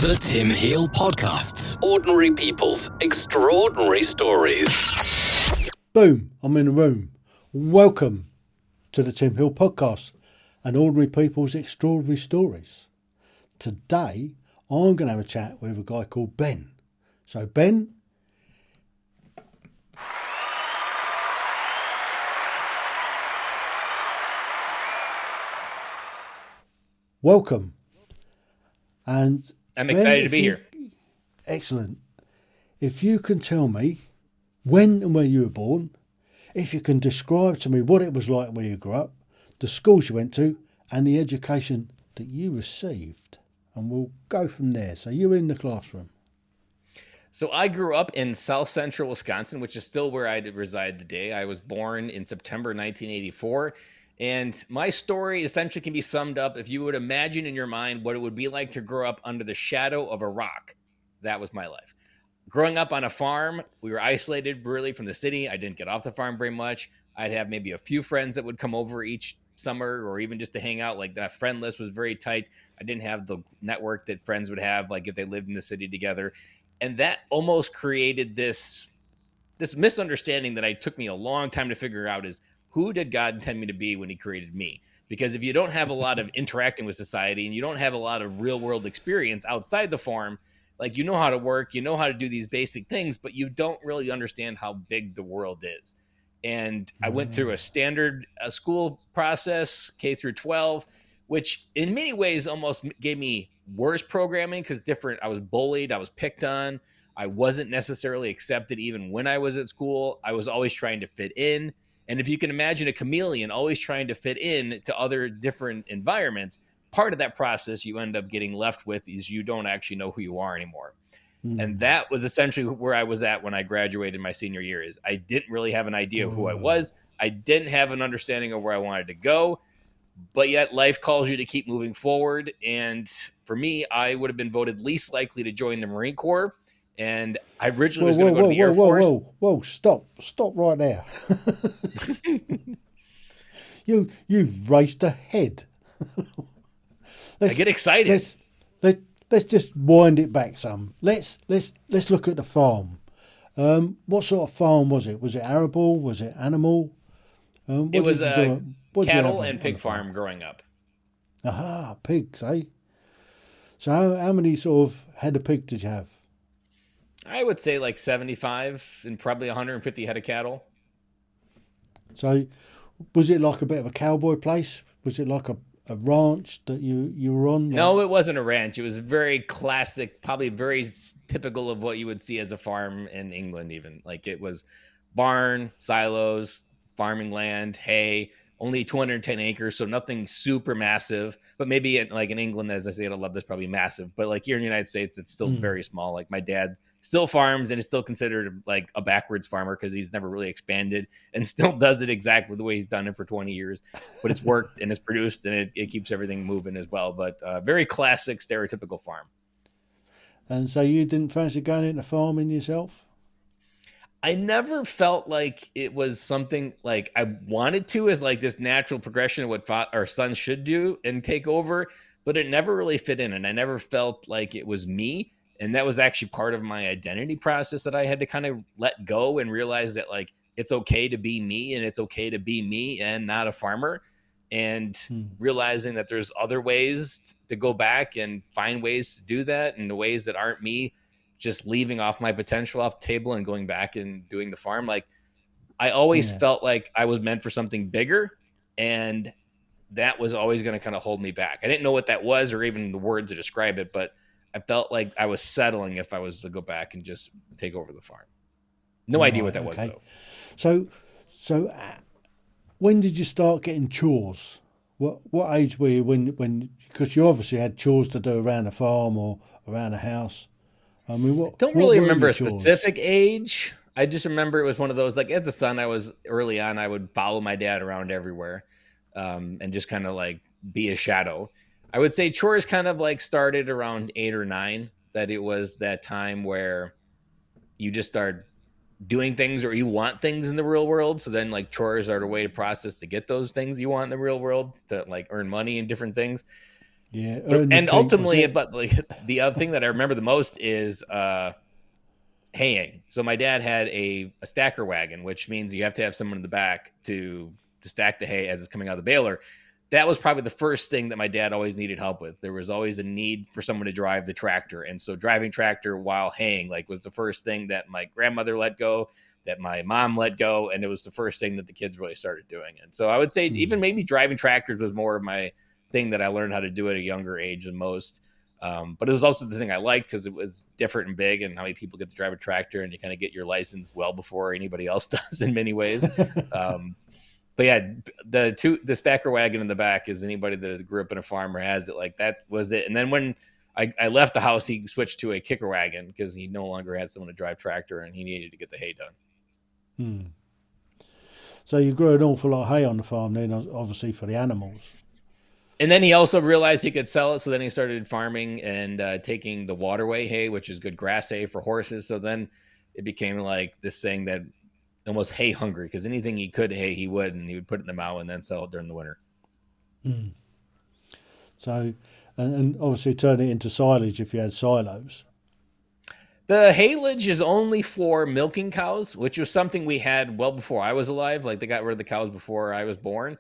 The Tim Heale Podcasts. Ordinary people's extraordinary stories. Boom, I'm in the room. Welcome to the Tim Heale Podcast and Ordinary People's Extraordinary Stories. Today, I'm going to have a chat with a guy called Ben. So, Ben, welcome. And I'm Ben, excited to be here. Excellent. If you can tell me when and where you were born, if you can describe to me what it was like where you grew up, the schools you went to, and the education that you received, and we'll go from there. So you were in the classroom. So I grew up in South Central Wisconsin, which is still where I reside today. I was born in September 1984. And my story essentially can be summed up if you would imagine in your mind what it would be like to grow up under the shadow of a rock. That was my life. Growing up on a farm, we were isolated really from the city. I didn't get off the farm very much. I'd have maybe a few friends that would come over each summer or even just to hang out. Like that friend list was very tight. I didn't have the network that friends would have, like if they lived in the city together. And that almost created this misunderstanding that took me a long time to figure out is, who did God intend me to be when he created me? Because if you don't have a lot of interacting with society and you don't have a lot of real world experience outside the farm, like you know how to work, you know how to do these basic things, but you don't really understand how big the world is. And I went through a standard school process, K through 12, which in many ways almost gave me worse programming because I was bullied, I was picked on. I wasn't necessarily accepted even when I was at school. I was always trying to fit in. And if you can imagine a chameleon always trying to fit in to other different environments, part of that process you end up getting left with is you don't actually know who you are anymore. And that was essentially where I was at when I graduated my senior year. Is I didn't really have an idea of who I was. I didn't have an understanding of where I wanted to go, but yet life calls you to keep moving forward. And for me, I would have been voted least likely to join the Marine Corps. And I originally was going to go to the Air Force. Whoa, stop right there. You've raced ahead. I get excited. Let's just wind it back some. Let's look at the farm. What sort of farm was it? Was it arable? Was it animal? It was a cattle and pig farm growing up. Aha, pigs, eh? So how many sort of head of pig did you have? I would say like 75 and probably 150 head of cattle. So was it like a bit of a cowboy place? Was it like a ranch that you were on? No, it wasn't a ranch. It was very classic, probably very typical of what you would see as a farm in England even. Like it was barn, silos, farming land, hay, only 210 acres, so nothing super massive. But maybe in England, as I say, I love this, probably massive. But like here in the United States, it's still very small. Like my dad still farms and is still considered like a backwards farmer because he's never really expanded and still does it exactly the way he's done it for 20 years. But it's worked and it's produced and it keeps everything moving as well. But very classic, stereotypical farm. And so you didn't fancy going into farming yourself? I never felt like it was something like I wanted to as like this natural progression of what our son should do and take over, but it never really fit in. And I never felt like it was me. And that was actually part of my identity process that I had to kind of let go and realize that like, it's okay to be me and it's okay to be me and not a farmer. And realizing that there's other ways to go back and find ways to do that and the ways that aren't me just leaving off my potential off the table and going back and doing the farm. Like I always felt like I was meant for something bigger and that was always going to kind of hold me back. I didn't know what that was or even the words to describe it, but I felt like I was settling if I was to go back and just take over the farm. No idea what that was though. So when did you start getting chores? What age were you when, because you obviously had chores to do around the farm or around the house. I mean, don't really remember a specific age. I just remember it was one of those, like as a son, I would follow my dad around everywhere and just kind of like be a shadow. I would say chores kind of like started around 8 or 9, that it was that time where you just start doing things or you want things in the real world. So then like chores are the way to process to get those things you want in the real world to like earn money and different things. Yeah, earn your And keep, was ultimately, it? but like the other thing that I remember the most is haying. So my dad had a stacker wagon, which means you have to have someone in the back to stack the hay as it's coming out of the baler. That was probably the first thing that my dad always needed help with. There was always a need for someone to drive the tractor. And so driving tractor while haying like was the first thing that my grandmother let go, that my mom let go, and it was the first thing that the kids really started doing. And so I would say even maybe driving tractors was more of my thing that I learned how to do at a younger age than most. But it was also the thing I liked because it was different and big, and how many people get to drive a tractor, and you kind of get your license well before anybody else does in many ways. Um, but yeah, the stacker wagon in the back is anybody that grew up in a farm or has it, like that was it. And then when I left the house, he switched to a kicker wagon because he no longer had someone to drive tractor and he needed to get the hay done. So you grew an awful lot of hay on the farm then, obviously for the animals. And then he also realized he could sell it. So then he started farming and taking the waterway hay, which is good grass hay for horses. So then it became like this thing that almost hay hungry because anything he could hay, he would, and he would put it in the mow and then sell it during the winter. So, and obviously turn it into silage if you had silos. The haylage is only for milking cows, which was something we had well before I was alive. Like they got rid of the cows before I was born.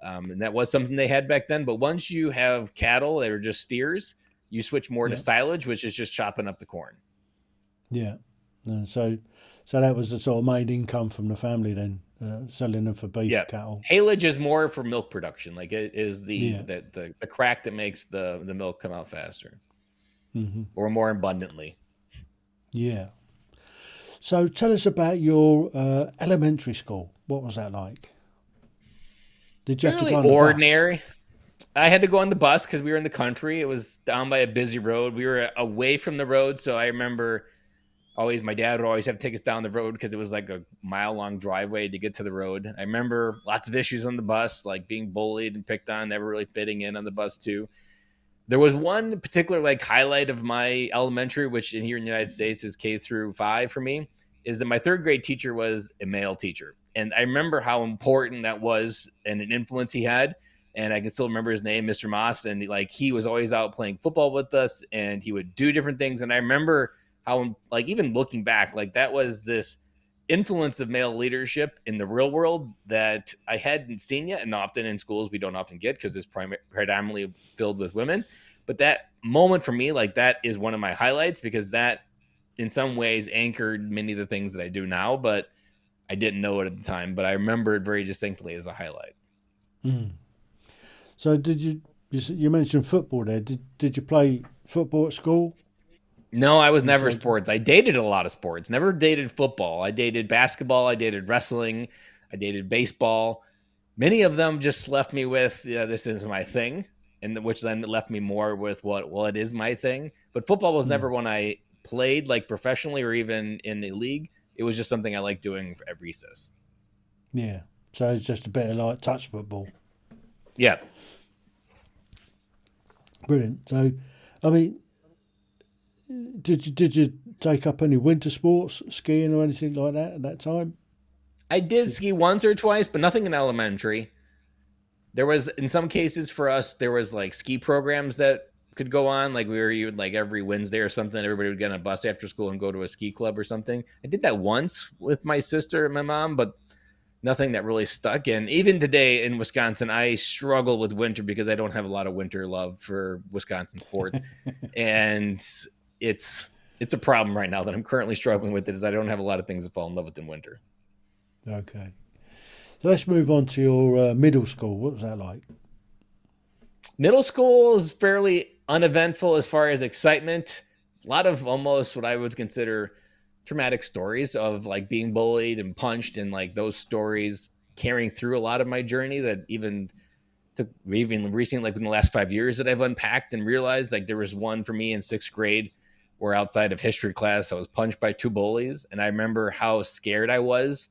And that was something they had back then. But once you have cattle that are just steers, you switch more to Yeah, silage, which is just chopping up the corn. yeah. And so that was the sort of main income from the family then, selling them for beef Yeah. cattle. Haylage is more for milk production. Like it is Yeah. the crack that makes the milk come out faster hmm or more abundantly. Yeah. So tell us about your elementary school. What was that like? Did you have to Fairly go on the bus? ordinary. I had to go on the bus because we were in the country. It was down by a busy road. We were away from the road, so I remember always my dad would always have to take us down the road because it was like a mile-long driveway to get to the road. I remember lots of issues on the bus, like being bullied and picked on, never really fitting in on the bus too. There was one particular like highlight of my elementary, which in here in the United States is K through 5 for me, is that my third grade teacher was a male teacher. And I remember how important that was and an influence he had. And I can still remember his name, Mr. Moss. And like he was always out playing football with us and he would do different things. And I remember how, like, even looking back, like that was this influence of male leadership in the real world that I hadn't seen yet. And often in schools, we don't often get because it's predominantly filled with women. But that moment for me, like that is one of my highlights because that in some ways anchored many of the things that I do now, but I didn't know it at the time, but I remember it very distinctly as a highlight. Mm. So you mentioned football there. Did you play football at school? No, I was never Besides, sports. I dated a lot of sports. Never dated football. I dated basketball. I dated wrestling. I dated baseball. Many of them just left me with, yeah, this is my thing, and which then left me more with what, well, it is my thing. But football was mm, never one I played like professionally or even in a league. It was just something I liked doing at recess. yeah. So it's just a bit of like touch football. Yeah. Brilliant. So, I mean, did you take up any winter sports, skiing or anything like that at that time? I did ski once or twice, but nothing in elementary. There was, in some cases for us, there was like ski programs that could go on. Like we were, you would like every Wednesday or something, everybody would get on a bus after school and go to a ski club or something. I did that once with my sister and my mom, but nothing that really stuck. And even today in Wisconsin, I struggle with winter because I don't have a lot of winter love for Wisconsin sports. And it's, it's a problem right now that I'm currently struggling with is I don't have a lot of things to fall in love with in winter. Okay. So let's move on to your middle school. What was that like? Middle school is fairly uneventful as far as excitement. A lot of almost what I would consider traumatic stories of like being bullied and punched, and like those stories carrying through a lot of my journey that even took even recently, like in the last 5 years, that I've unpacked and realized. Like there was one for me in 6th grade where outside of history class, I was punched by 2 bullies. And I remember how scared I was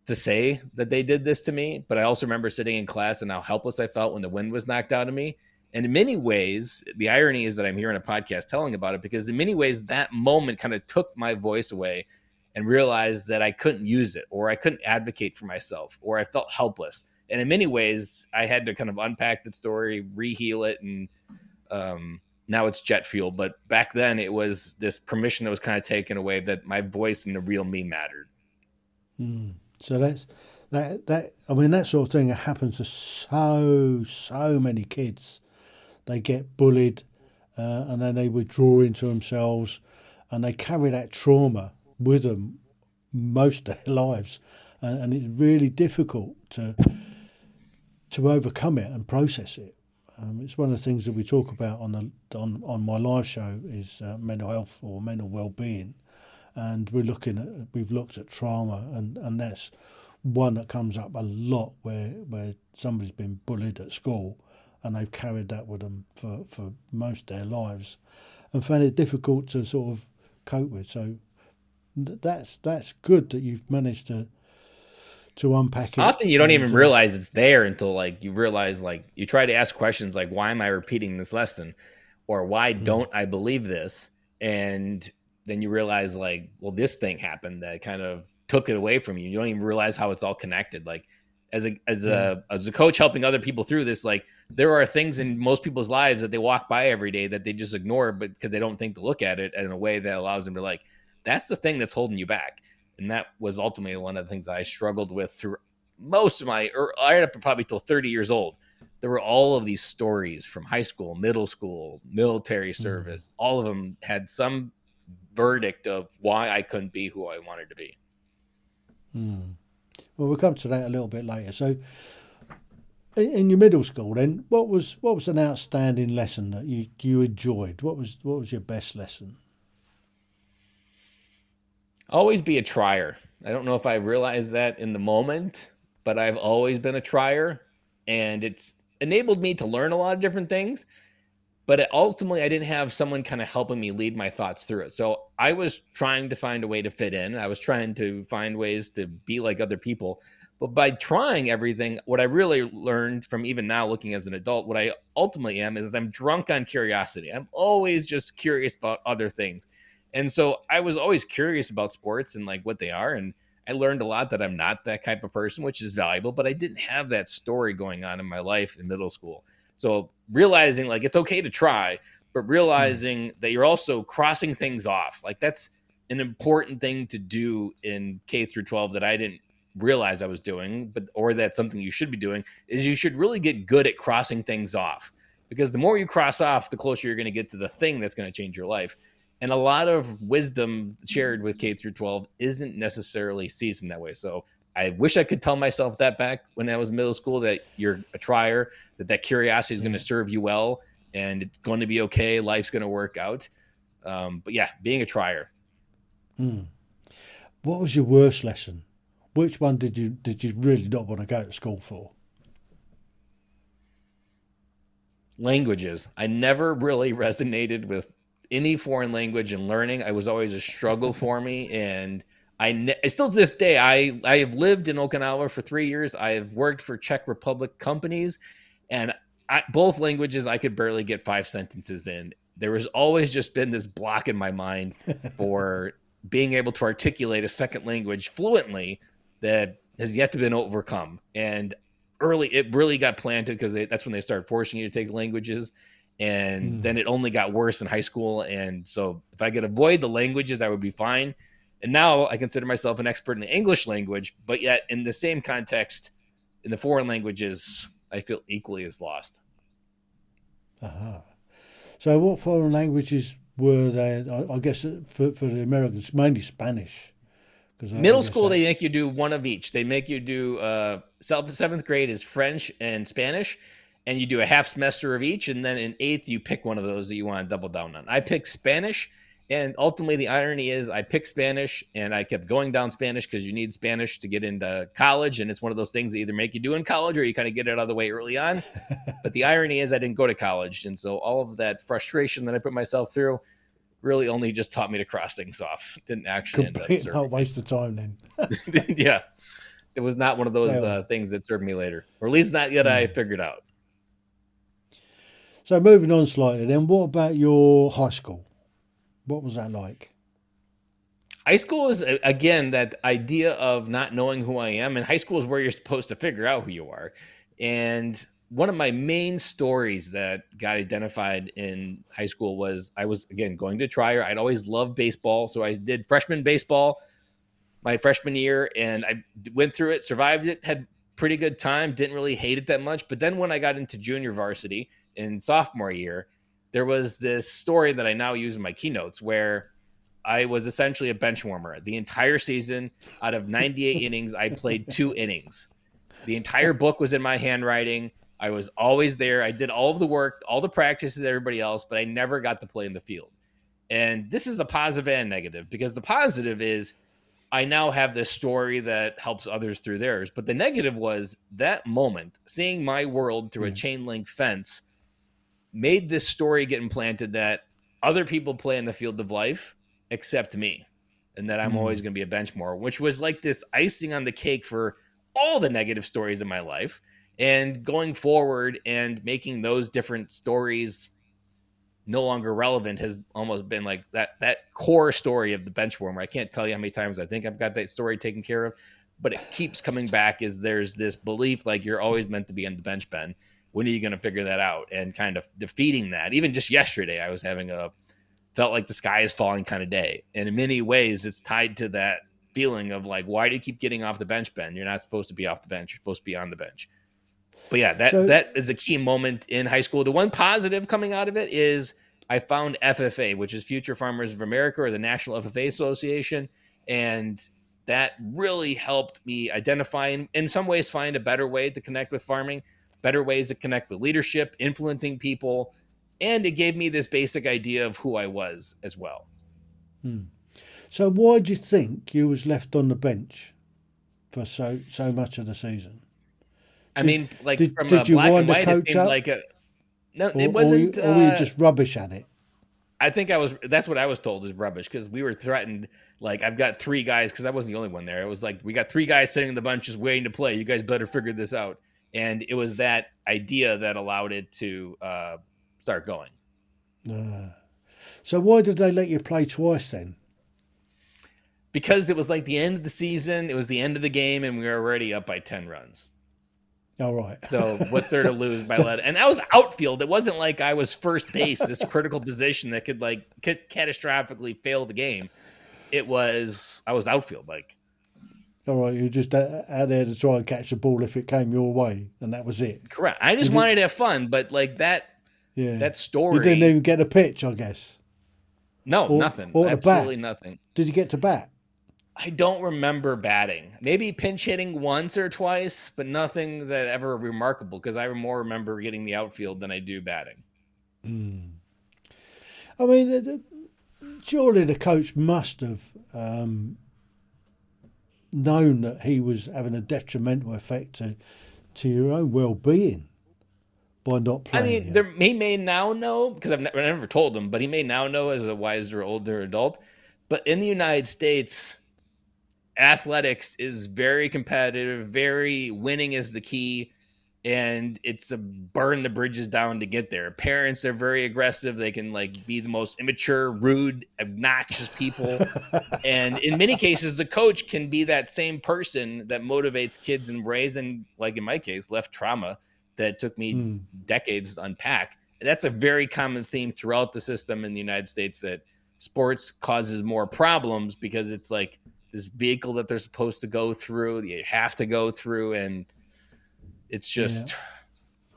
to say that they did this to me, but I also remember sitting in class and how helpless I felt when the wind was knocked out of me. And in many ways, the irony is that I'm here in a podcast telling about it because in many ways, that moment kind of took my voice away and realized that I couldn't use it or I couldn't advocate for myself or I felt helpless. And in many ways, I had to kind of unpack the story, reheal it, and Now it's jet fuel, but back then it was this permission that was kind of taken away, that my voice and the real me mattered. So that. I mean, that sort of thing happens to so many kids. They get bullied, and then they withdraw into themselves, and they carry that trauma with them most of their lives, and it's really difficult to overcome it and process it. It's one of the things that we talk about on my live show is mental health or mental well-being, and we've looked at trauma, and that's one that comes up a lot where somebody's been bullied at school and they've carried that with them for most of their lives and found it difficult to sort of cope with. So that's good that you've managed to unpack it. Often you don't even realize it's there until like you realize, like you try to ask questions like, why am I repeating this lesson? Or why don't I believe this? And then you realize like, well, this thing happened that kind of took it away from you. You don't even realize how it's all connected. Like as a coach helping other people through this, like there are things in most people's lives that they walk by every day that they just ignore, but because they don't think to look at it in a way that allows them to like, that's the thing that's holding you back. And that was ultimately one of the things I struggled with through most of I ended up probably till 30 years old. There were all of these stories from high school, middle school, military service. All of them had some verdict of why I couldn't be who I wanted to be. Well, we'll come to that a little bit later. So, in your middle school, then, what was an outstanding lesson that you enjoyed? What was your best lesson? Always be a trier. I don't know if I realized that in the moment, but I've always been a trier, and it's enabled me to learn a lot of different things. But ultimately, I didn't have someone kind of helping me lead my thoughts through it. So I was trying to find a way to fit in. I was trying to find ways to be like other people. But by trying everything, what I really learned from even now looking as an adult, what I ultimately am is I'm drunk on curiosity. I'm always just curious about other things. And so I was always curious about sports and like what they are. And I learned a lot that I'm not that type of person, which is valuable, but I didn't have that story going on in my life in middle school. So realizing like it's okay to try, but realizing that you're also crossing things off. Like that's an important thing to do in K through 12 that I didn't realize I was doing, or that's something you should be doing, is you should really get good at crossing things off. Because the more you cross off, the closer you're going to get to the thing that's going to change your life. And a lot of wisdom shared with K through 12 isn't necessarily seasoned that way. So I wish I could tell myself that back when I was in middle school, that you're a trier, that curiosity is going to serve you well, and it's going to be okay. Life's going to work out. But yeah, being a trier. What was your worst lesson? Which one did you really not want to go to school for? Languages. I never really resonated with any foreign language and learning. I was always a struggle for me. And I still to this day, I have lived in Okinawa for 3 years. I have worked for Czech Republic companies, and both languages I could barely get 5 sentences in. There has always just been this block in my mind for being able to articulate a second language fluently that has yet to been overcome. And it really got planted because that's when they started forcing you to take languages. And then it only got worse in high school. And so if I could avoid the languages, I would be fine. And now I consider myself an expert in the English language, but yet in the same context, in the foreign languages, I feel equally as lost. So what foreign languages were there? I guess for the Americans, mainly Spanish. Middle school, they make you do one of each. They make you do 7th grade is French and Spanish, and you do a half semester of each. And then in 8th, you pick one of those that you want to double down on. I picked Spanish. And ultimately, the irony is I picked Spanish, and I kept going down Spanish because you need Spanish to get into college. And it's one of those things that either make you do in college or you kind of get it out of the way early on. But the irony is I didn't go to college. And so all of that frustration that I put myself through really only just taught me to cross things off. Didn't actually end up serving me. Not waste of time then. Yeah. It was not one of those things that served me later. Or at least not yet I figured out. So moving on slightly then, what about your high school? What was that like? High school is, again, that idea of not knowing who I am. And high school is where you're supposed to figure out who you are. And one of my main stories that got identified in high school was I was, again, going to Trier. I'd always loved baseball. So I did freshman baseball my freshman year, and I went through it, survived it, had pretty good time, didn't really hate it that much. But then when I got into junior varsity in sophomore year, there was this story that I now use in my keynotes where I was essentially a bench warmer. The entire season, out of 98 innings, I played 2 innings. The entire book was in my handwriting. I was always there. I did all of the work, all the practices, everybody else, but I never got to play in the field. And this is the positive and negative, because the positive is I now have this story that helps others through theirs. But the negative was that moment, seeing my world through a chain link fence, made this story get implanted that other people play in the field of life except me, and that I'm always going to be a bench mower, which was like this icing on the cake for all the negative stories in my life. And going forward and making those different stories no longer relevant has almost been like that core story of the bench warmer. I can't tell you how many times I think I've got that story taken care of, but it keeps coming back. Is there's this belief like you're always meant to be on the bench, Ben. When are you going to figure that out? And kind of defeating that. Even just yesterday, I was having felt like the sky is falling kind of day. And in many ways, it's tied to that feeling of like, why do you keep getting off the bench, Ben? You're not supposed to be off the bench. You're supposed to be on the bench. But yeah, that is a key moment in high school. The one positive coming out of it is I found FFA, which is Future Farmers of America, or the National FFA Association. And that really helped me identify and in some ways find a better way to connect with farming, better ways to connect with leadership, influencing people. And it gave me this basic idea of who I was as well. So why do you think you was left on the bench for so much of the season? I mean, like from did you black and wind the white, it coach seemed up? like no, Or, it wasn't. or were you just rubbish at it? I think that's what I was told is rubbish, because we were threatened. Like, I've got 3 guys, because I wasn't the only one there. It was like, we got 3 guys sitting in the bunches waiting to play. You guys better figure this out. And it was that idea that allowed it to start going. So why did they let you play twice then? Because it was like the end of the season. It was the end of the game, and we were already up by 10 runs. All right. So what's there to lose by lead? And I was outfield. It wasn't like I was first base, this critical position that could like catastrophically fail the game. I was outfield. Like, all right, you just out there to try and catch the ball if it came your way, and that was it. Correct. I just wanted to have fun, but like that story. You didn't even get a pitch, I guess. No, nothing. Or absolutely nothing. Did you get to bat? I don't remember batting. Maybe pinch hitting once or twice, but nothing that ever remarkable, because I more remember getting the outfield than I do batting. I mean, surely the coach must have known that he was having a detrimental effect to your own well-being by not playing. I mean, he may now know, because I've never told him, but he may now know as a wiser, older adult. But in the United States, athletics is very competitive, very winning is the key, and it's a burn the bridges down to get there. Parents are very aggressive. They can like be the most immature, rude, obnoxious people. And in many cases, the coach can be that same person that motivates kids in ways, and like in my case, left trauma that took me decades to unpack. And that's a very common theme throughout the system in the United States, that sports causes more problems because it's like this vehicle that they're supposed to go through, you have to go through, and it's just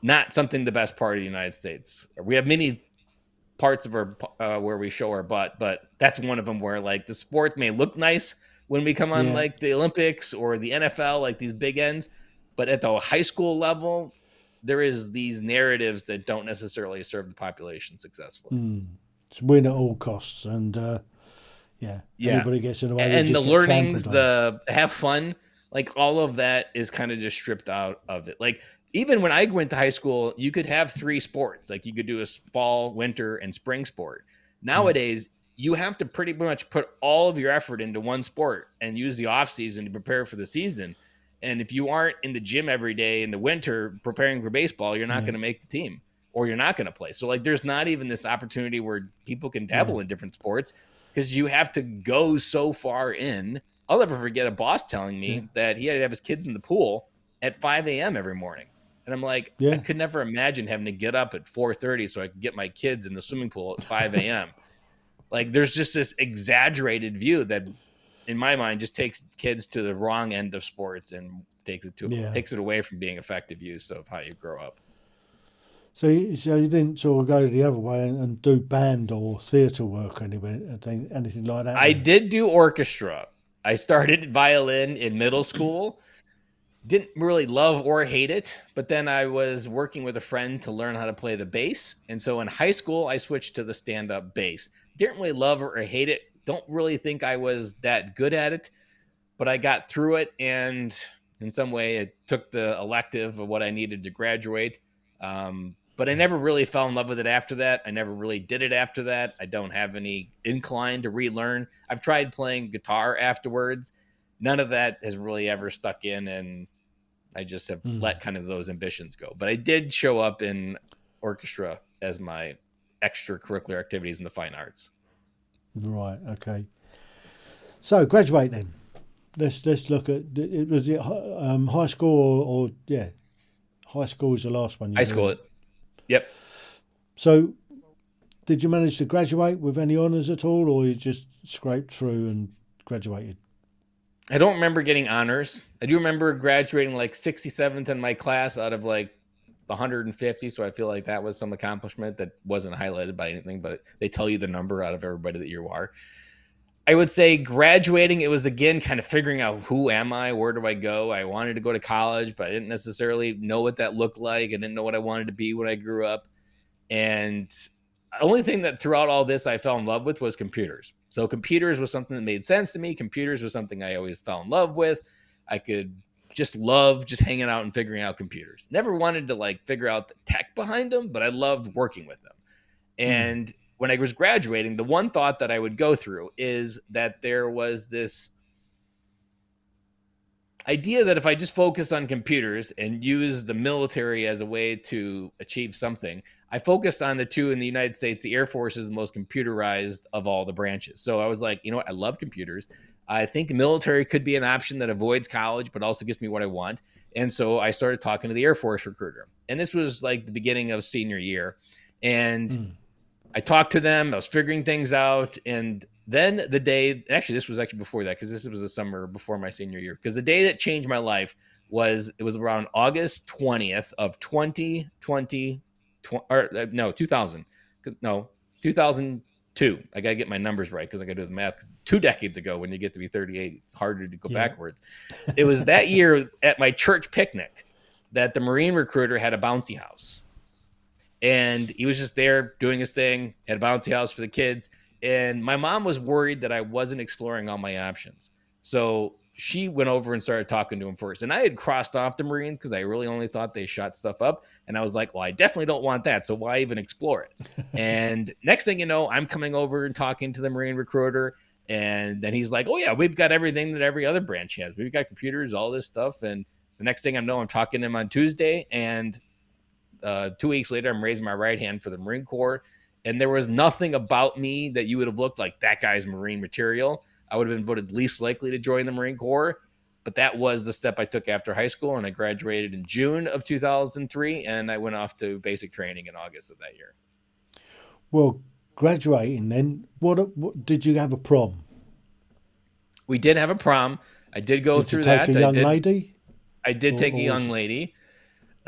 not something the best part of the United States. We have many parts of our where we show our butt, but that's one of them where like the sport may look nice when we come on like the Olympics or the NFL, like these big ends, but at the high school level, there is these narratives that don't necessarily serve the population successfully. It's win at all costs, and anybody gets in the way. And the learnings, the have fun, like all of that is kind of just stripped out of it. Like even when I went to high school, you could have 3 sports. Like you could do a fall, winter, and spring sport. Nowadays, you have to pretty much put all of your effort into one sport and use the off season to prepare for the season. And if you aren't in the gym every day in the winter preparing for baseball, you're not going to make the team, or you're not going to play. So like there's not even this opportunity where people can dabble in different sports, because you have to go so far in. I'll never forget a boss telling me that he had to have his kids in the pool at 5 a.m. every morning. And I'm like, I Yeah. could never imagine having to get up at 4:30 so I could get my kids in the swimming pool at 5 a.m. Like, there's just this exaggerated view that, in my mind, just takes kids to the wrong end of sports and Yeah. takes it away from being effective use of how you grow up. So you didn't sort of go the other way and do band or theatre work anywhere, anything like that? I Then? did do orchestra. I started violin in middle school. Didn't really love or hate it, but then I was working with a friend to learn how to play the bass. And so in high school, I switched to the stand up bass. Didn't really love or hate it. Don't really think I was that good at it, but I got through it. And in some way, it took the elective of what I needed to graduate. But I never really fell in love with it after that. I never really did it after that. I don't have any incline to relearn. I've tried playing guitar afterwards. None of that has really ever stuck in, and I just have let kind of those ambitions go. But I did show up in orchestra as my extracurricular activities in the fine arts. Right. Okay. So graduate then. Let's look at it. Was it high school or yeah, high school was the last one you High were school, in. yep. So did you manage to graduate with any honours at all, or you just scraped through and graduated? I don't remember getting honors. I do remember graduating like 67th in my class out of like 150. So I feel like that was some accomplishment that wasn't highlighted by anything, but they tell you the number out of everybody that you are. I would say graduating, it was again kind of figuring out who am I, where do I go? I wanted to go to college, but I didn't necessarily know what that looked like. I didn't know what I wanted to be when I grew up. And the only thing that throughout all this I fell in love with was computers. So computers was something that made sense to me. Computers was something I always fell in love with. I could just love just hanging out and figuring out computers. Never wanted to like figure out the tech behind them, but I loved working with them. And when I was graduating, the one thought that I would go through is that there was this idea that if I just focus on computers and use the military as a way to achieve something, I focused on the two in the United States. The Air Force is the most computerized of all the branches. So I was like, you know what? I love computers. I think the military could be an option that avoids college, but also gives me what I want. And so I started talking to the Air Force recruiter. And this was like the beginning of senior year. And I talked to them. I was figuring things out. And then the day, actually, this was actually before that, because this was the summer before my senior year. Because the day that changed my life was around August 20th of 2020, or no, 2000. No, 2002. I got to get my numbers right because I got to do the math. 2 decades ago, when you get to be 38, it's harder to go backwards. It was that year at my church picnic that the Marine recruiter had a bouncy house. And he was just there doing his thing, had a bouncy house for the kids. And my mom was worried that I wasn't exploring all my options. So she went over and started talking to him first. And I had crossed off the Marines because I really only thought they shot stuff up. And I was like, well, I definitely don't want that. So why even explore it? And next thing you know, I'm coming over and talking to the Marine recruiter. And then he's like, oh, yeah, we've got everything that every other branch has. We've got computers, all this stuff. And the next thing I know, I'm talking to him on Tuesday. And 2 weeks later, I'm raising my right hand for the Marine Corps. And there was nothing about me that you would have looked like that guy's Marine material. I would have been voted least likely to join the Marine Corps. But that was the step I took after high school. And I graduated in June of 2003. And I went off to basic training in August of that year. Well, graduating then, what did you have a prom? We did have a prom. I did go Did you through take that. a young lady? I did take a young lady.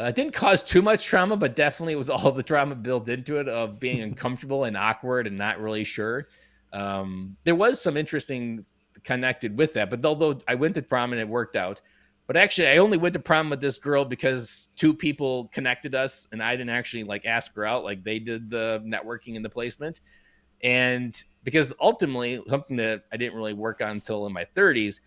It didn't cause too much trauma, but definitely it was all the trauma built into it of being uncomfortable and awkward and not really sure. There was some interesting connected with that, but although I went to prom and it worked out, but actually I only went to prom with this girl because two people connected us and I didn't actually like ask her out. Like they did the networking and the placement. And because ultimately something that I didn't really work on until in my 30s,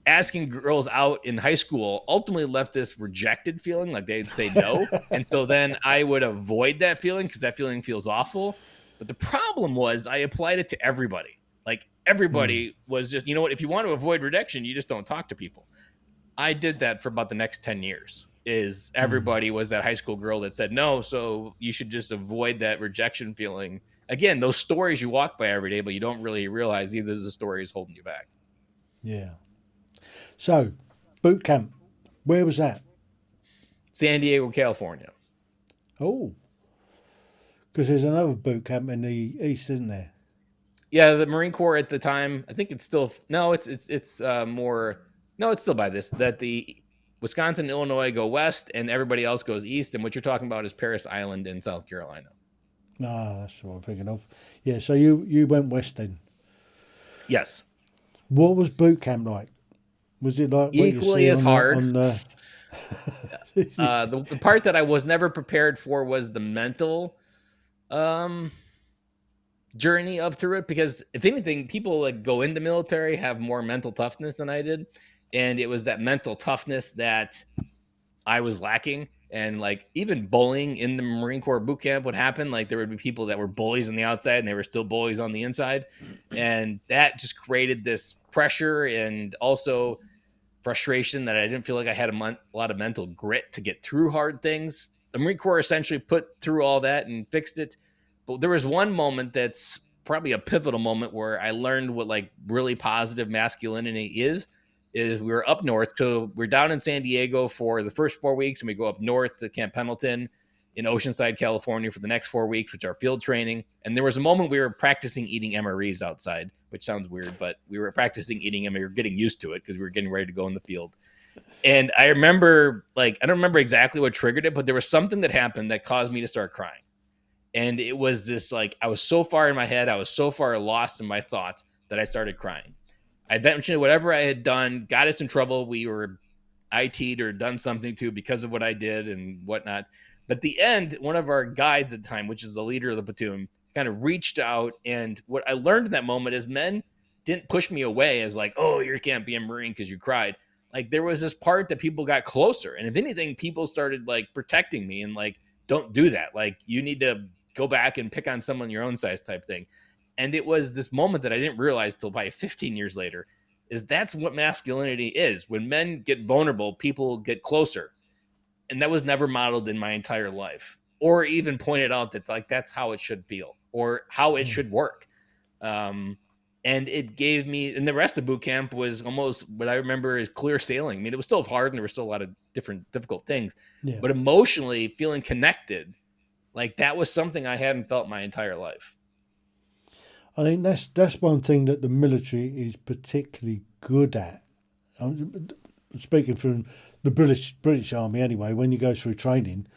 asking girls out in high school ultimately left this rejected feeling, like they'd say no. And so then I would avoid that feeling because that feeling feels awful. But the problem was I applied it to everybody. Like everybody was just, you know what, if you want to avoid rejection, you just don't talk to people. I did that for about the next 10 years. Is everybody was that high school girl that said no, so you should just avoid that rejection feeling. Again, those stories you walk by every day, but you don't really realize either of the stories holding you back. Yeah. So, boot camp, where was that? San Diego, California. Oh, because there's another boot camp in the east, isn't there? Yeah, the Marine Corps at the time, I think it's still no, it's more no, it's still by this that the Wisconsin and Illinois go west and everybody else goes east. And what you're talking about is Paris Island in South Carolina. Ah, that's what I'm thinking of. Yeah, so you went west then. Yes. What was boot camp like? Was it like what you Equally see as on hard. on The part that I was never prepared for was the mental journey of through it, because if anything, people that go into military have more mental toughness than I did, and it was that mental toughness that I was lacking. And like even bullying in the Marine Corps boot camp would happen. Like there would be people that were bullies on the outside and they were still bullies on the inside, and that just created this pressure and also frustration that I didn't feel like I had a lot of mental grit to get through hard things. The Marine Corps essentially put through all that and fixed it. But there was one moment that's probably a pivotal moment where I learned what like really positive masculinity is we were up north. So we're down in San Diego for the first 4 weeks, and we go up north to Camp Pendleton in Oceanside, California for the next 4 weeks, which are field training. And there was a moment we were practicing eating MREs outside, which sounds weird, but we were practicing eating them. We were getting used to it because we were getting ready to go in the field. And I remember, like, I don't remember exactly what triggered it, but there was something that happened that caused me to start crying. And it was this, like, I was so far in my head, I was so far lost in my thoughts that I started crying. I eventually, whatever I had done, got us in trouble. We were IT'd or done something to because of what I did and whatnot. But at the end, one of our guides at the time, which is the leader of the platoon, kind of reached out. And what I learned in that moment is men didn't push me away as like, oh, you can't be a Marine because you cried. Like there was this part that people got closer. And if anything, people started like protecting me and like, don't do that. Like you need to go back and pick on someone your own size type thing. And it was this moment that I didn't realize till probably 15 years later is that's what masculinity is. When men get vulnerable, people get closer. And that was never modeled in my entire life or even pointed out that like, that's how it should feel or how it should work. And it gave me, and the rest of boot camp was almost what I remember is clear sailing. I mean, it was still hard and there were still a lot of difficult things, but emotionally feeling connected, like that was something I hadn't felt my entire life. I think that's one thing that the military is particularly good at. I'm speaking from the British Army anyway. When you go through training,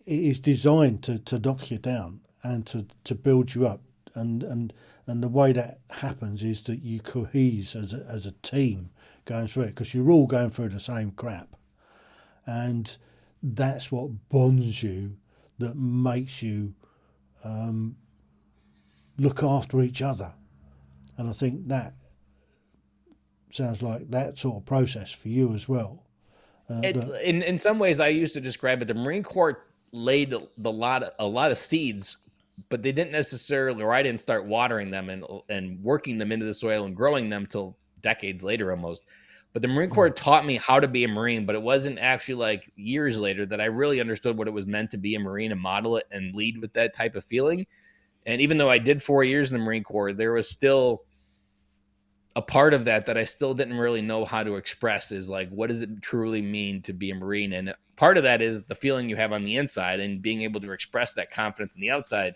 it is designed to knock you down and to build you up. And the way that happens is that you cohese as a team going through it because you're all going through the same crap, and that's what bonds you, that makes you look after each other. And I think that sounds like that sort of process for you as well. In some ways, I used to describe it. The Marine Corps laid a lot of seeds, but they didn't necessarily, or I didn't start watering them and working them into the soil and growing them till decades later almost. But the Marine Corps taught me how to be a Marine, but it wasn't actually like years later that I really understood what it was meant to be a Marine and model it and lead with that type of feeling. And even though I did 4 years in the Marine Corps, there was still a part of that I still didn't really know how to express is like, what does it truly mean to be a Marine? And part of that is the feeling you have on the inside and being able to express that confidence on the outside.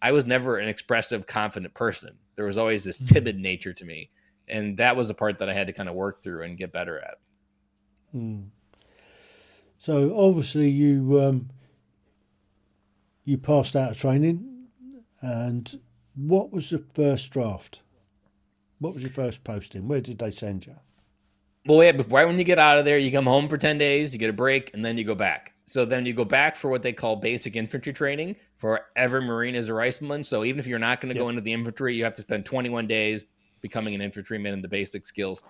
I was never an expressive, confident person. There was always this timid nature to me. And that was a part that I had to kind of work through and get better at. So obviously you passed out of training, and what was the first draft? What was your first posting? Where did they send you? Well, yeah, right when you get out of there, you come home for 10 days, you get a break, and then you go back. So then you go back for what they call basic infantry training for every Marine as a rifleman. So even if you're not going to go into the infantry, you have to spend 21 days becoming an infantryman and the basic skills.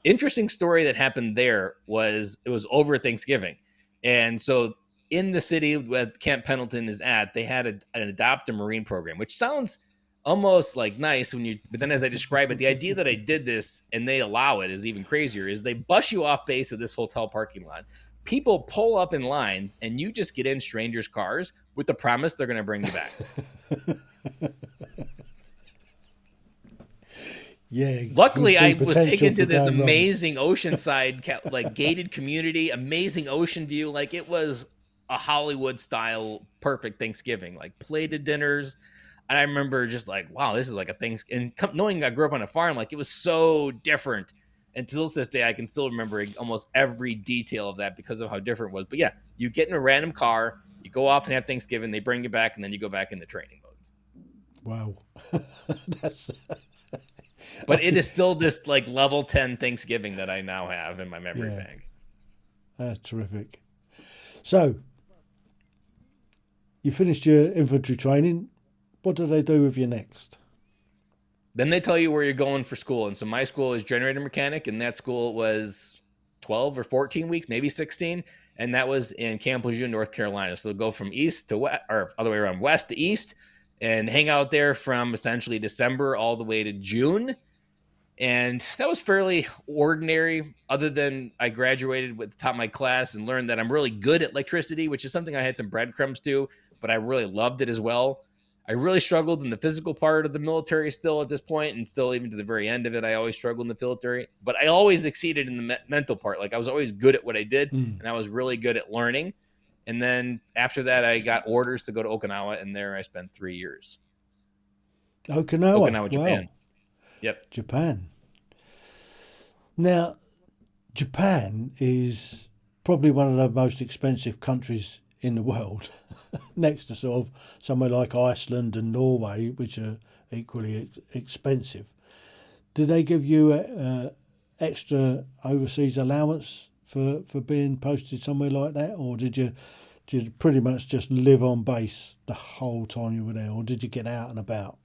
Interesting story that happened there was it was over Thanksgiving. And so in the city where Camp Pendleton is at, they had an Adopt a Marine program, which sounds almost like nice but then as I describe it, the idea that I did this and they allow it is even crazier. Is they bus you off base of this hotel parking lot. People pull up in lines and you just get in strangers' cars with the promise they're going to bring you back. Yeah, you'd Luckily, see I was potential taken for to this going wrong. amazing oceanside, like gated community, amazing ocean view. Like it was a Hollywood style, perfect Thanksgiving, like plated dinners. And I remember just like, wow, this is like a Thanksgiving. And knowing I grew up on a farm, like it was so different. And to this day, I can still remember almost every detail of that because of how different it was. But yeah, you get in a random car, you go off and have Thanksgiving, they bring you back, and then you go back into training mode. Wow. That's But it is still this like level 10 Thanksgiving that I now have in my memory yeah, bank. that's terrific. So you finished your infantry training. What do they do with you next? Then they tell you where you're going for school. And so my school is generator mechanic, and that school was 12 or 14 weeks, maybe 16. And that was in Camp Lejeune, North Carolina. So they'll go from east to west, or other way around, west to east, and hang out there from essentially December all the way to June. And that was fairly ordinary, other than I graduated with the top of my class and learned that I'm really good at electricity, which is something I had some breadcrumbs to, but I really loved it as well. I really struggled in the physical part of the military still at this point, and still even to the very end of it, I always struggled in the military. But I always exceeded in the mental part. Like I was always good at what I did, and I was really good at learning. And then after that, I got orders to go to Okinawa, and there I spent 3 years. Okinawa. Okinawa, Wow. Japan. Yep. Japan. Now, Japan is probably one of the most expensive countries in the world, next to sort of somewhere like Iceland and Norway, which are equally expensive. Did they give you extra overseas allowance for being posted somewhere like that, or did you pretty much just live on base the whole time you were there, or did you get out and about?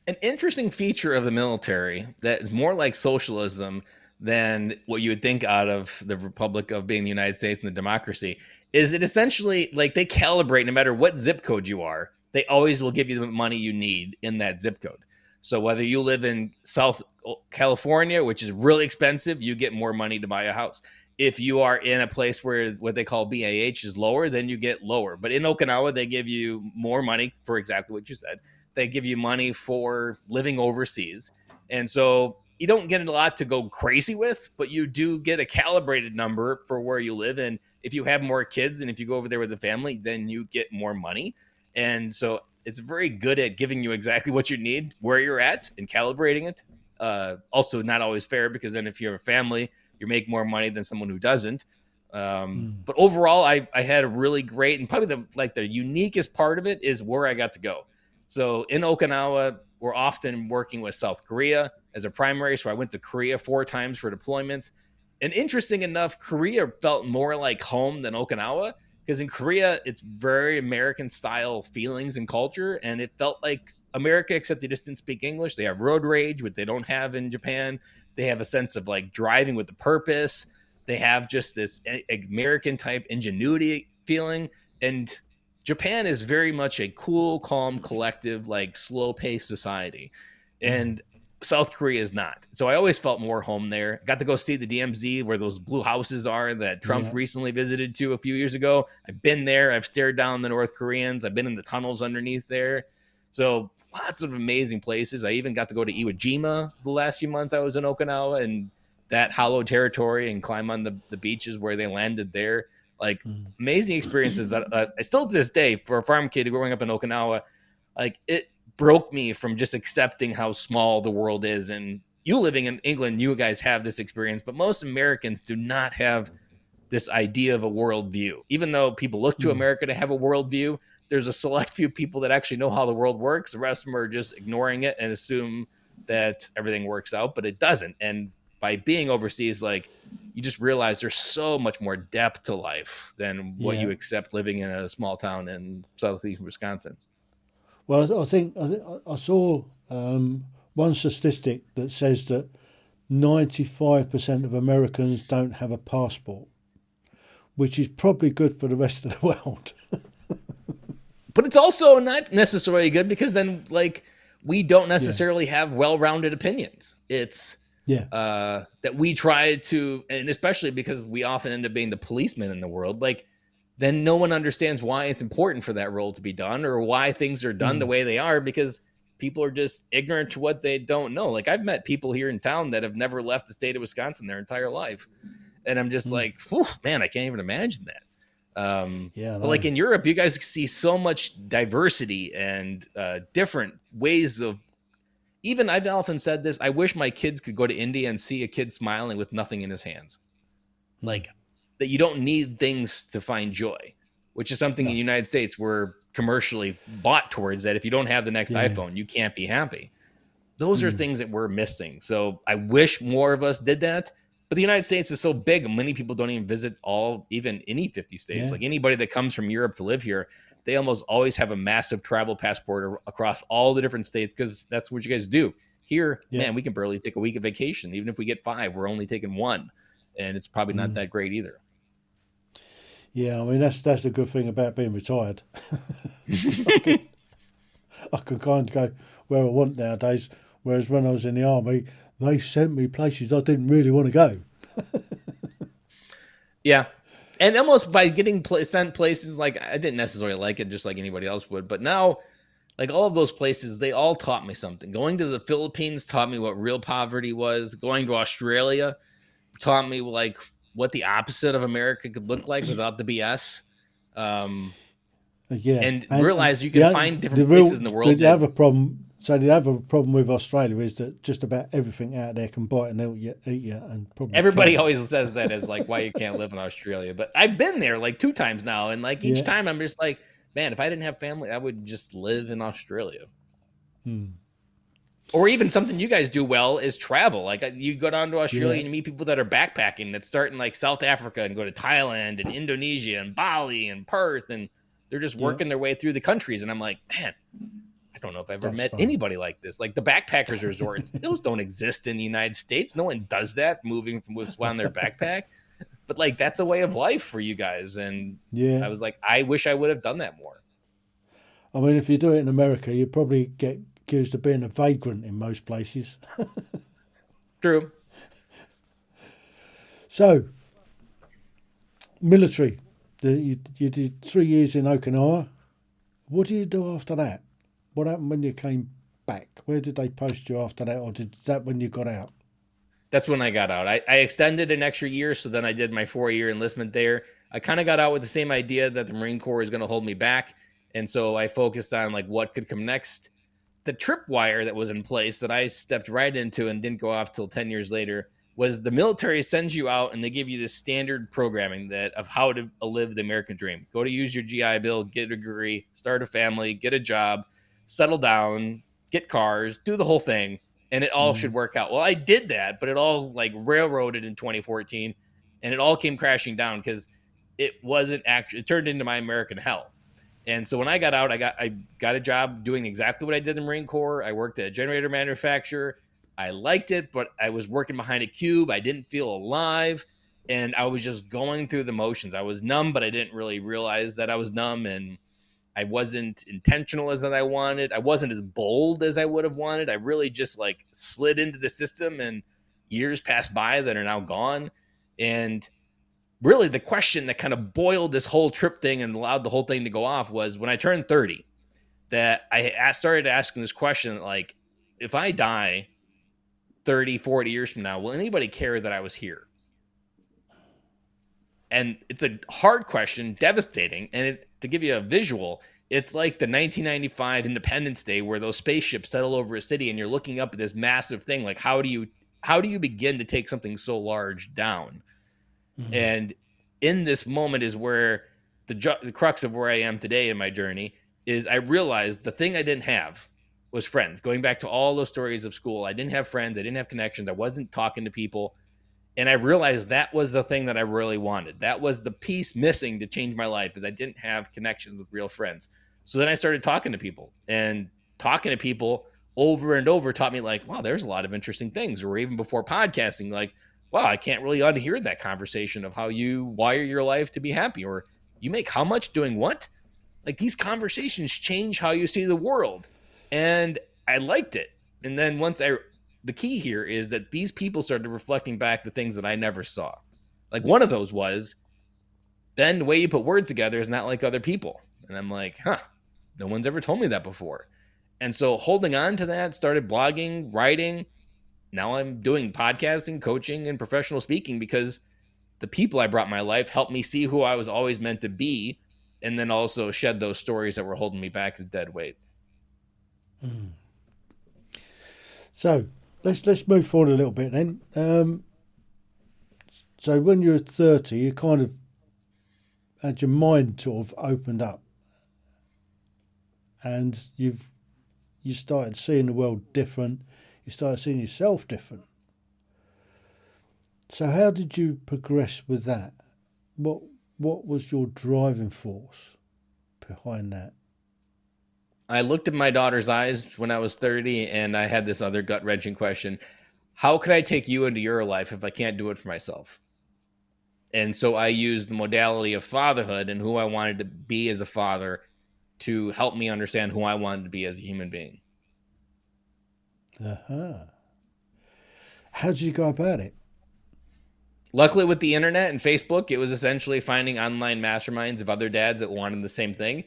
An interesting feature of the military that is more like socialism than what you would think out of the Republic of being the United States and the democracy is it essentially like they calibrate no matter what zip code you are, they always will give you the money you need in that zip code. So whether you live in South California, which is really expensive, you get more money to buy a house. If you are in a place where what they call BAH is lower, then you get lower. But in Okinawa, they give you more money for exactly what you said. They give you money for living overseas. And so you don't get a lot to go crazy with, but you do get a calibrated number for where you live. And if you have more kids and if you go over there with a family, then you get more money. And so it's very good at giving you exactly what you need, where you're at, and calibrating it. Also, not always fair, because then if you have a family, you make more money than someone who doesn't. But overall, I had a really great, and probably the uniquest part of it is where I got to go. So in Okinawa, we're often working with South Korea as a primary. So I went to Korea 4 times for deployments. And interesting enough, Korea felt more like home than Okinawa, because in Korea, it's very American style feelings and culture. And it felt like America, except they just didn't speak English. They have road rage, which they don't have in Japan. They have a sense of like driving with a purpose. They have just this American type ingenuity feeling. And Japan is very much a cool, calm, collective, like slow-paced society. And South Korea is not. So I always felt more home there. Got to go see the DMZ where those blue houses are that Trump recently visited to a few years ago. I've been there. I've stared down the North Koreans. I've been in the tunnels underneath there. So lots of amazing places. I even got to go to Iwo Jima the last few months I was in Okinawa, and that hollow territory, and climb on the beaches where they landed there. Like amazing experiences that I still to this day, for a farm kid growing up in Okinawa, like it broke me from just accepting how small the world is. And you living in England, you guys have this experience, but most Americans do not have this idea of a worldview. Even though people look to America to have a worldview, there's a select few people that actually know how the world works. The rest of them are just ignoring it and assume that everything works out, but it doesn't. And by being overseas, like, you just realize there's so much more depth to life than what you accept living in a small town in southeast Wisconsin. Well, I saw one statistic that says that 95% of Americans don't have a passport, which is probably good for the rest of the world. But it's also not necessarily good, because then, like, we don't necessarily have well-rounded opinions. It's that we try to, and especially because we often end up being the policeman in the world, like, then no one understands why it's important for that role to be done, or why things are done the way they are, because people are just ignorant to what they don't know. Like I've met people here in town that have never left the state of Wisconsin their entire life. And I'm just like, whew, man, I can't even imagine that. But like in Europe, you guys see so much diversity and different ways of, even I've often said this, I wish my kids could go to India and see a kid smiling with nothing in his hands. Like that you don't need things to find joy, which is something in the United States we're commercially bought towards, that if you don't have the next iPhone, you can't be happy. Those are things that we're missing. So I wish more of us did that. But the United States is so big, many people don't even visit even any 50 states. Yeah. Like anybody that comes from Europe to live here, they almost always have a massive travel passport across all the different states because that's what you guys do. Here, man, we can barely take a week of vacation. Even if we get 5, we're only taking 1. And it's probably not that great either. Yeah, I mean, that's the good thing about being retired. I can kind of go where I want nowadays, whereas when I was in the army, they sent me places I didn't really want to go. Yeah. And almost by getting sent places, like I didn't necessarily like it just like anybody else would. But now, like all of those places, they all taught me something. Going to the Philippines taught me what real poverty was. Going to Australia taught me like what the opposite of America could look like without the BS. And realize you can find different places in the world. The other problem with Australia is that just about everything out there can bite and eat you, and probably everybody always says that as like why you can't live in Australia. But I've been there like 2 times now, and like each time I'm just like, man, if I didn't have family, I would just live in Australia. Or even something you guys do well is travel. Like you go down to Australia and you meet people that are backpacking that start in like South Africa and go to Thailand and Indonesia and Bali and Perth, and they're just working their way through the countries. And I'm like, man, I don't know if I've ever met anybody like this. Like the backpackers resorts, those don't exist in the United States. No one does that, moving from on their backpack. But like that's a way of life for you guys. And I was like, I wish I would have done that more. I mean, if you do it in America, you'd probably get accused of being a vagrant in most places. True. So, military. You did 3 years in Okinawa. What did you do after that? What happened when you came back? Where did they post you after that, or is that when you got out? That's when I got out. I extended an extra year, so then I did my 4-year enlistment there. I kind of got out with the same idea that the Marine Corps is going to hold me back, and so I focused on like what could come next. The tripwire that was in place that I stepped right into and didn't go off till 10 years later was the military sends you out and they give you this standard programming that of how to live the American dream. Go to use your GI Bill, get a degree, start a family, get a job, settle down, get cars, do the whole thing, and it all should work out. Well, I did that, but it all like railroaded in 2014, and it all came crashing down because it wasn't actually, it turned into my American hell. And so when I got out, I got a job doing exactly what I did in the Marine Corps. I worked at a generator manufacturer. I liked it, but I was working behind a cube. I didn't feel alive, and I was just going through the motions. I was numb, but I didn't really realize that I was numb, and I wasn't intentional as I wanted. I wasn't as bold as I would have wanted. I really just like slid into the system, and years passed by that are now gone. And really the question that kind of boiled this whole trip thing and allowed the whole thing to go off was when I turned 30, that I started asking this question, like, if I die 30, 40 years from now, will anybody care that I was here? And it's a hard question, devastating. And to give you a visual, it's like the 1995 Independence Day where those spaceships settle over a city and you're looking up at this massive thing. Like, how do you begin to take something so large down? Mm-hmm. And in this moment is where the crux of where I am today in my journey is I realized the thing I didn't have was friends. Going back to all those stories of school, I didn't have friends. I didn't have connections. I wasn't talking to people. And I realized that was the thing that I really wanted. That was the piece missing to change my life, is I didn't have connections with real friends. So then I started talking to people, and talking to people over and over taught me like, wow, there's a lot of interesting things. Or even before podcasting, like, wow, I can't really unhear that conversation of how you wire your life to be happy, or you make how much doing what? Like, these conversations change how you see the world. And I liked it. And then the key here is that these people started reflecting back the things that I never saw. Like, one of those was, Ben, the way you put words together is not like other people. And I'm like, no one's ever told me that before. And so holding on to that, started blogging, writing. Now I'm doing podcasting, coaching, and professional speaking because the people I brought in my life helped me see who I was always meant to be, and then also shed those stories that were holding me back as dead weight. So let's move forward a little bit then. So when you were 30, you kind of had your mind sort of opened up, and you started seeing the world different. You started seeing yourself different. So how did you progress with that? What was your driving force behind that? I looked at my daughter's eyes when I was 30, and I had this other gut-wrenching question. How could I take you into your life if I can't do it for myself? And so I used the modality of fatherhood and who I wanted to be as a father to help me understand who I wanted to be as a human being. Uh-huh. How did you go about it? Luckily, with the internet and Facebook, it was essentially finding online masterminds of other dads that wanted the same thing,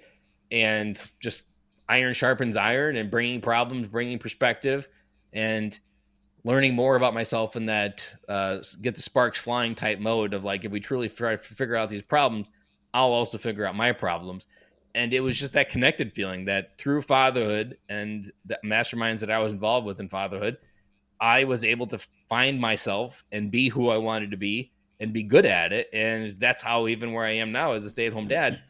and just iron sharpens iron, and bringing problems, bringing perspective, and learning more about myself in that get the sparks flying type mode of like, if we truly try to figure out these problems, I'll also figure out my problems. And it was just that connected feeling that through fatherhood and the masterminds that I was involved with in fatherhood, I was able to find myself and be who I wanted to be and be good at it. And that's how, even where I am now as a stay-at-home dad,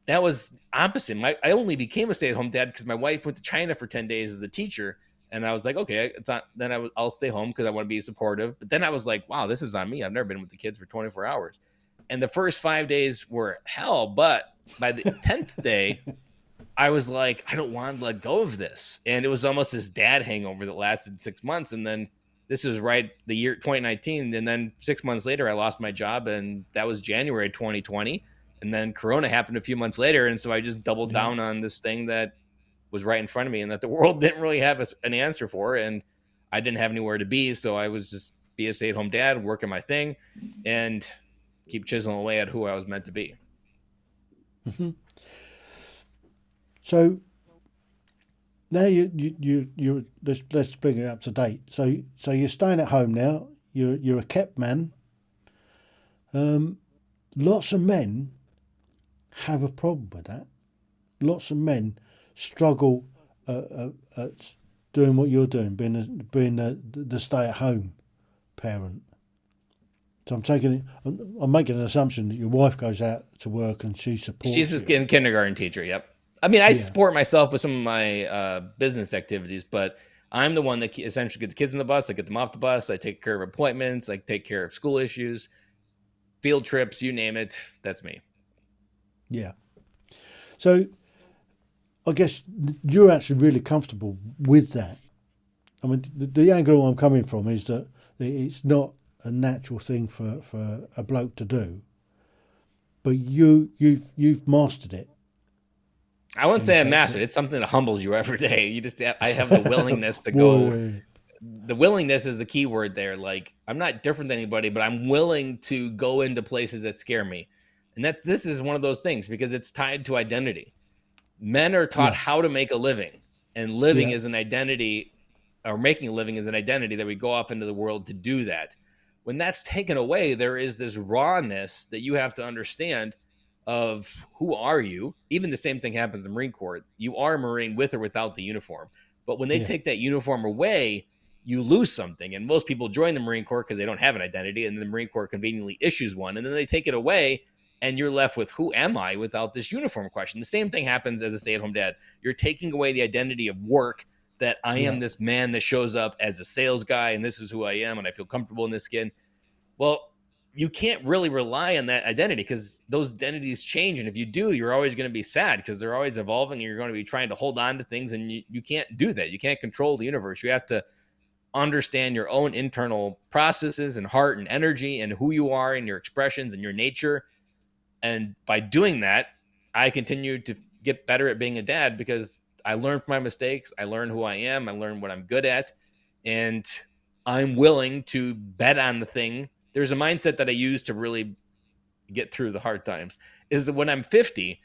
that was opposite. I only became a stay-at-home dad because my wife went to China for 10 days as a teacher. And I was like, okay, it's not, then I'll stay home because I want to be supportive. But then I was like, wow, this is on me. I've never been with the kids for 24 hours. And the first 5 days were hell. But by the 10th day, I was like, I don't want to let go of this. And it was almost this dad hangover that lasted 6 months. And then this is right the year 2019. And then 6 months later, I lost my job. And that was January 2020. And then Corona happened a few months later. And so I just doubled down on this thing that was right in front of me and that the world didn't really have an answer for. And I didn't have anywhere to be. So I was just be a stay-at-home dad, working my thing, and keep chiseling away at who I was meant to be. Mm-hmm. So now you let's bring it up to date. So you're staying at home now. You're a kept man. Lots of men have a problem with that. Lots of men struggle at doing what you're doing, being the stay-at-home parent. So I'm making an assumption that your wife goes out to work and she supports She's you. a kindergarten teacher. Yep. I mean, I support myself with some of my business activities, but I'm the one that essentially get the kids on the bus. I get them off the bus. I take care of appointments. I take care of school issues, field trips, you name it. That's me. Yeah. So I guess you're actually really comfortable with that. I mean, the angle I'm coming from is that it's not a natural thing for a bloke to do, but you've mastered it. I wouldn't say I mastered it. It's something that humbles you every day. I have the willingness to go. The willingness is the key word there. Like, I'm not different than anybody, but I'm willing to go into places that scare me. And this is one of those things because it's tied to identity. Men are taught how to make a living, and living is an identity, or making a living is an identity that we go off into the world to do that. When that's taken away, there is this rawness that you have to understand of who are you. Even the same thing happens in the Marine Corps. You are a Marine with or without the uniform. But when they take that uniform away, you lose something. And most people join the Marine Corps because they don't have an identity, and the Marine Corps conveniently issues one, and then they take it away, and you're left with, who am I without this uniform question? The same thing happens as a stay-at-home dad. You're taking away the identity of work, that I am this man that shows up as a sales guy, and this is who I am, and I feel comfortable in this skin. Well, you can't really rely on that identity because those identities change. And if you do, you're always going to be sad because they're always evolving, and you're going to be trying to hold on to things, and you can't do that. You can't control the universe. You have to understand your own internal processes and heart and energy and who you are and your expressions and your nature. And by doing that, I continue to get better at being a dad because I learned from my mistakes. I learned who I am. I learned what I'm good at. And I'm willing to bet on the thing. There's a mindset that I use to really get through the hard times, is that when I'm 50,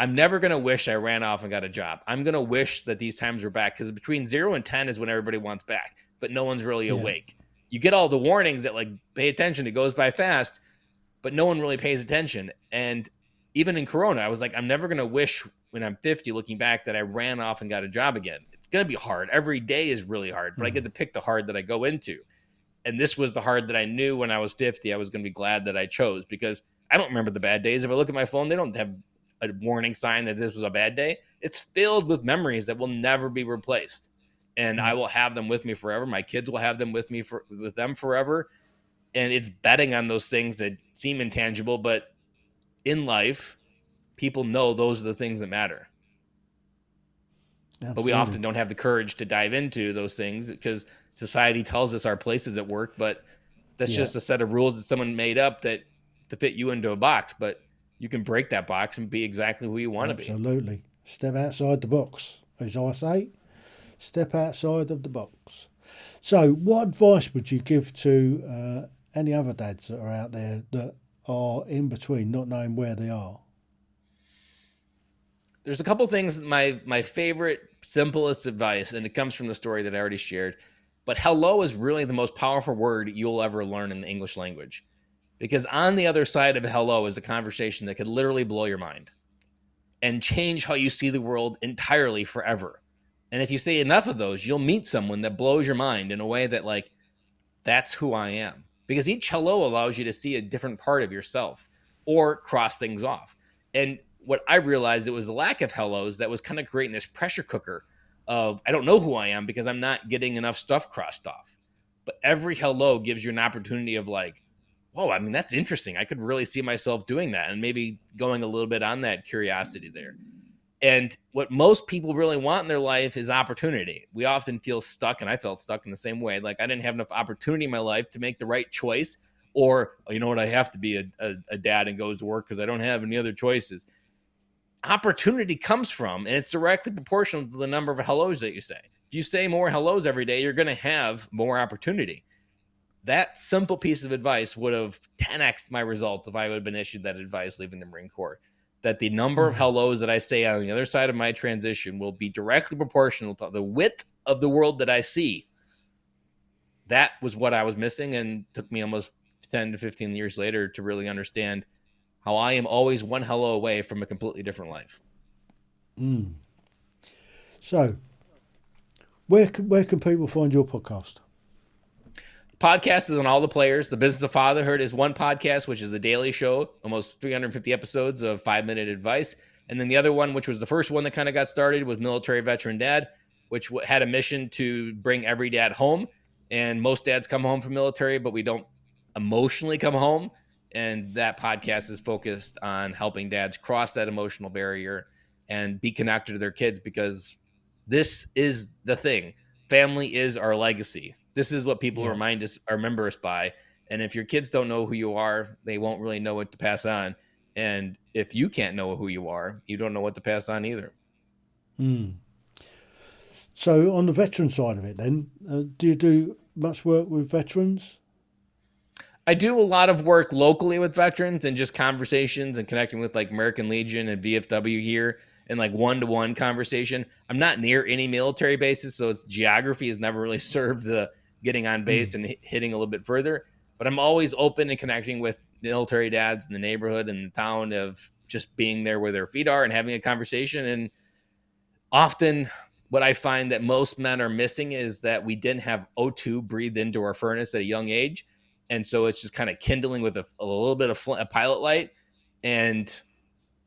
I'm never going to wish I ran off and got a job. I'm going to wish that these times were back, because between 0 and 10 is when everybody wants back, but no one's really Yeah. awake. You get all the warnings that like, pay attention, it goes by fast, but no one really pays attention. And even in Corona, I was like, I'm never going to wish when I'm 50 looking back that I ran off and got a job again. It's going to be hard. Every day is really hard, but I get to pick the hard that I go into. And this was the hard that I knew when I was 50, I was going to be glad that I chose, because I don't remember the bad days. If I look at my phone, they don't have a warning sign that this was a bad day. It's filled with memories that will never be replaced. And I will have them with me forever. My kids will have them with them forever. And it's betting on those things that seem intangible, but in life, people know those are the things that matter. Absolutely. But we often don't have the courage to dive into those things because society tells us our place is at work, but that's just a set of rules that someone made up that to fit you into a box. But you can break that box and be exactly who you want to be. Absolutely. Step outside the box, as I say. Step outside of the box. So, what advice would you give to any other dads that are out there that are in between, not knowing where they are? There's a couple things. My favorite, simplest advice, and it comes from the story that I already shared, but hello is really the most powerful word you'll ever learn in the English language. Because on the other side of hello is a conversation that could literally blow your mind and change how you see the world entirely forever. And if you say enough of those, you'll meet someone that blows your mind in a way that, like, that's who I am. Because each hello allows you to see a different part of yourself or cross things off. And what I realized, it was the lack of hellos that was kind of creating this pressure cooker of, I don't know who I am because I'm not getting enough stuff crossed off. But every hello gives you an opportunity of like, whoa, I mean, that's interesting. I could really see myself doing that, and maybe going a little bit on that curiosity there. And what most people really want in their life is opportunity. We often feel stuck, and I felt stuck in the same way. Like I didn't have enough opportunity in my life to make the right choice, or, oh, you know what, I have to be a dad and goes to work because I don't have any other choices. Opportunity comes from, and it's directly proportional to the number of hellos that you say. If you say more hellos every day, you're going to have more opportunity. That simple piece of advice would have 10x'd my results if I would have been issued that advice leaving the Marine Corps. That the number of hellos that I say on the other side of my transition will be directly proportional to the width of the world that I see. That was what I was missing, and took me almost 10 to 15 years later to really understand how I am always one hello away from a completely different life. So, where can people find your podcast? Podcast is on all the players. The Business of Fatherhood is one podcast, which is a daily show, almost 350 episodes of 5-minute advice. And then the other one, which was the first one that kind of got started, was Military Veteran Dad, which had a mission to bring every dad home. And most dads come home from military, but we don't emotionally come home. And that podcast is focused on helping dads cross that emotional barrier and be connected to their kids, because this is the thing. Family is our legacy. This is what people remind us, or remember us by. And if your kids don't know who you are, they won't really know what to pass on. And if you can't know who you are, you don't know what to pass on either. So on the veteran side of it then, do you do much work with veterans? I do a lot of work locally with veterans and just conversations and connecting with like American Legion and VFW here, and like one-to-one conversation. I'm not near any military bases, so its geography has never really served the getting on base and hitting a little bit further. But I'm always open and connecting with military dads in the neighborhood and the town, of just being there where their feet are and having a conversation. And often what I find that most men are missing is that we didn't have O2 breathed into our furnace at a young age. And so it's just kind of kindling with a little bit of a pilot light. And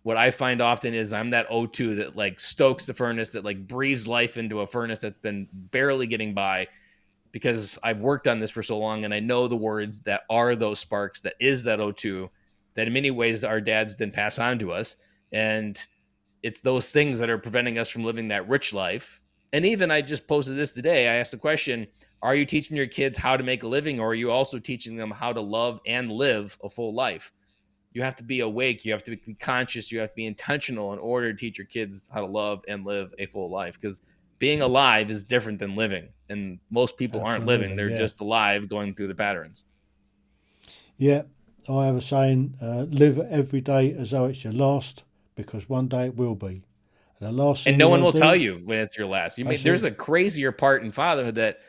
what I find often is I'm that O2 that like stokes the furnace, that like breathes life into a furnace that's been barely getting by, because I've worked on this for so long and I know the words that are those sparks, that is that O2, that in many ways our dads didn't pass on to us. And it's those things that are preventing us from living that rich life. And even I just posted this today. I asked the question, are you teaching your kids how to make a living, or are you also teaching them how to love and live a full life? You have to be awake. You have to be conscious. You have to be intentional in order to teach your kids how to love and live a full life, because being alive is different than living. And most people aren't living. They're just alive, going through the patterns. Yeah, I have a saying, live every day as though it's your last, because one day it will be. And the last thing And no one will do, tell you when it's your last. There's a crazier part in fatherhood that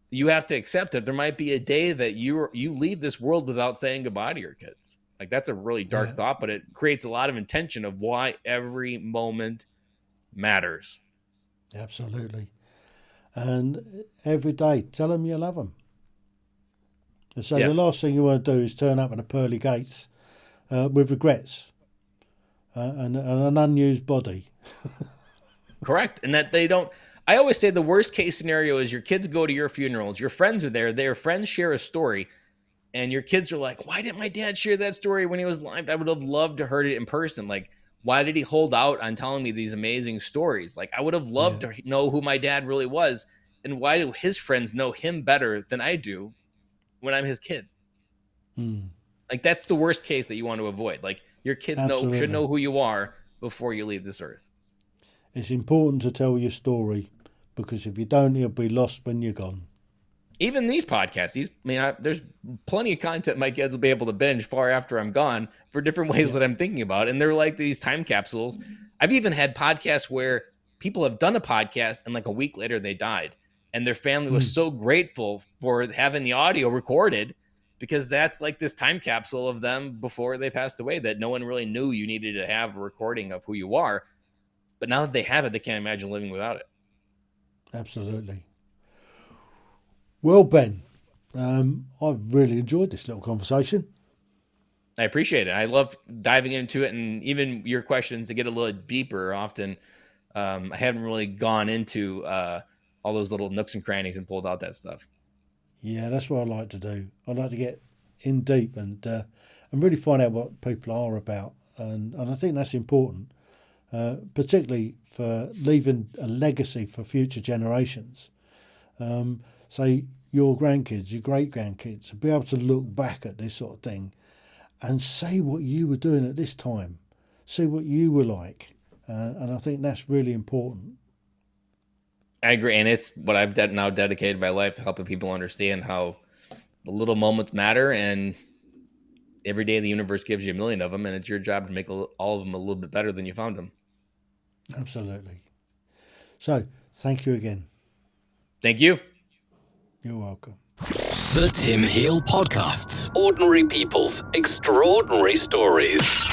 you have to accept that there might be a day that you leave this world without saying goodbye to your kids. Like, that's a really dark thought, but it creates a lot of intention of why every moment matters. Absolutely. And every day, tell them you love them. And so the last thing you want to do is turn up at the pearly gates with regrets and an unused body. Correct. And that they don't. I always say the worst case scenario is your kids go to your funerals, your friends are there, their friends share a story, and your kids are like, why didn't my dad share that story when he was alive? I would have loved to heard it in person. Like, why did he hold out on telling me these amazing stories? Like, I would have loved to know who my dad really was. And why do his friends know him better than I do when I'm his kid? Like, that's the worst case that you want to avoid. Like, your kids should know who you are before you leave this earth. It's important to tell your story, because if you don't, you'll be lost when you're gone. Even these podcasts, there's plenty of content my kids will be able to binge far after I'm gone for different ways that I'm thinking about. And they're like these time capsules. I've even had podcasts where people have done a podcast and like a week later they died. And their family was so grateful for having the audio recorded, because that's like this time capsule of them before they passed away that no one really knew you needed to have a recording of who you are. But now that they have it, they can't imagine living without it. Absolutely. Well, Ben, I've really enjoyed this little conversation. I appreciate it. I love diving into it, and even your questions to get a little deeper. Often, I haven't really gone into all those little nooks and crannies and pulled out that stuff. Yeah, that's what I like to do. I like to get in deep and really find out what people are about, and I think that's important, particularly for leaving a legacy for future generations. So your grandkids, your great-grandkids, be able to look back at this sort of thing and see what you were doing at this time, see what you were like. And I think that's really important. I agree. And it's what I've now dedicated my life to helping people understand how the little moments matter. And every day the universe gives you a million of them, and it's your job to make all of them a little bit better than you found them. Absolutely. So thank you again. Thank you. You're welcome. The Tim Heale Podcasts. Ordinary people's extraordinary stories.